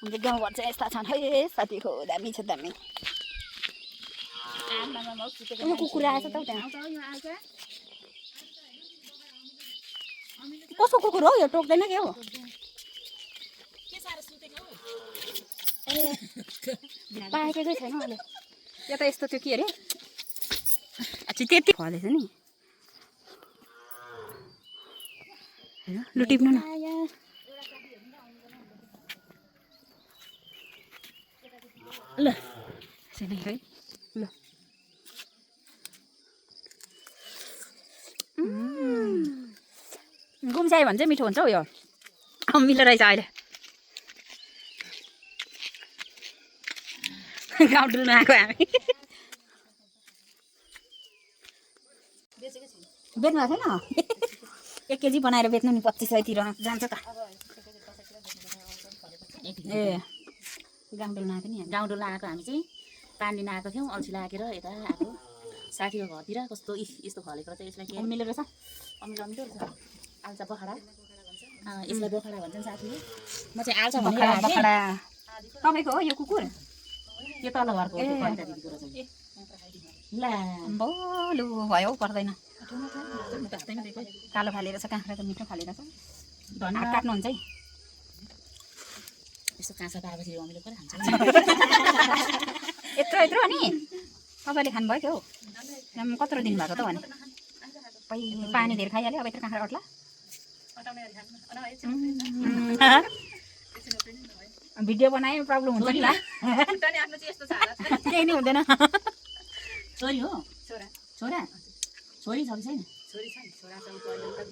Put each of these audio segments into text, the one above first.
हाम्रो गाउँघर चाहिँ यस्ता छन् है साथीको दामी छ दामी कुकुर आएछ त त्यहाँ कसको कुकुर हो यो टोक्दैन के हो पाकेकै छैन अहिले यो त यस्तो थियो के अरे त्यति फलेछ नि लु टिप्नु न ल है ल गुम्सायो भने चाहिँ मिठो हुन्छ हौ यो मिल्दो रहेछ अहिले गाउँ डुल्नु आएको हामी बेच्नु भएको छैन 1 केजी बनाएर बेच्नु नि 2500 तिर जान्छ त ए गाउँ डुल्नु आएको नि गाउँ डुल्नु आएको हामी चाहिँ पानी लिन आएको थियौँ अल्छी लागेर यता आएको साथीको घरतिर कस्तो यस्तो फलेको चाहिँ यसलाई के अमिलो रहेछ अमिलो अमिलो रहेछ आल्चा बखडा यसलाई बखडा भन्छन् साथीले म चाहिँ आल्चा बखडा तपाईँको हो यो कुकुर यो तल घरको कविता दिदीको रहेछ ला बोलु भयो पर्दैन कालो फालेर छ काँक्रा त मिठो फालेर छ धनियाँ काट्नुहुन्छ है यसो काँचा पाएपछि अमिलो पनि खान्छ यत्रो अनि तपाईँले खानुभयो क्या हौ कत्रो दिन भएको त भने पानी धेरै खाइहाल्यो अब यत्रो काँक्रा अट्ला भिडियो बनाए प्रब्लम हुन्छ नि केही नि हुँदैन छोरी हो छोरा छोरी छ कि छैन छोरी छ नि छोरा छ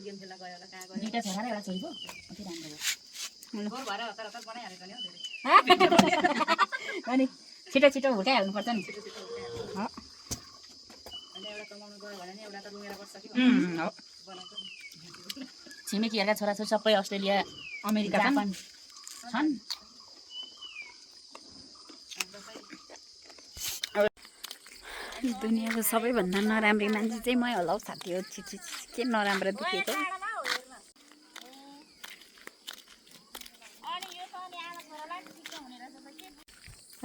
गेम खेल्न गयो होला कहाँ गयो दुईटा छोरा र एउटा छोरी हो कति राम्रो भयो अनि छिटो छिटो हुर्काइहाल्नु पर्छ नि छिमेकीहरूका छोराछोरी सबै अस्ट्रेलिया अमेरिका जापान छन् दुनियाँको सबैभन्दा नराम्रो मान्छे चाहिँ मै होला हौ साथी हो के नराम्रो देखेको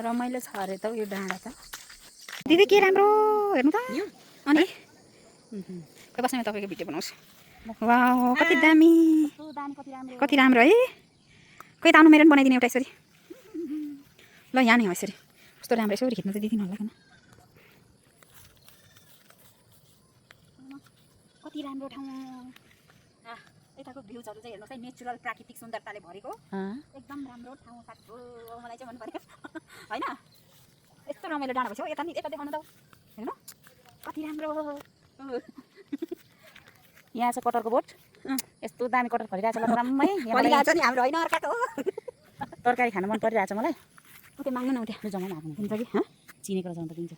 रमाइलो छ अरे त यो डाँडा त दिदी के राम्रो हेर्नु त अनि बस्ने तपाईँको भिडियो बनाउँछु वाह कति दामी कति राम्रो है कोही त आउनु मेरो पनि बनाइदिने एउटा यसरी ल यहाँ नि हो यसरी कस्तो राम्रो यसरी खिच्नु त दिदी नलागेन कति राम्रो ठाउँ यताको भ्यूजहरू चाहिँ हेर्नुहोस् है नेचुरल प्राकृतिक सुन्दरताले भरेको एकदम राम्रो ठाउँ साथीको मलाई चाहिँ मन पर्यो होइन यस्तो रमाइलो डाँडा भएछ यता नि यता देखाउनु त हेर्नु कति राम्रो यहाँ छ कटरको बोट यस्तो दामी कटर फलिरहेको छ राम्रै फलिरहेको छ नि हाम्रो होइन अर्काको तरकारी खान मन परिरहेको छ मलाई त्यो माग्नु न त्यहाँ जमाउनु हुन्छ कि चिनेको रहेछ भने त दिन्छ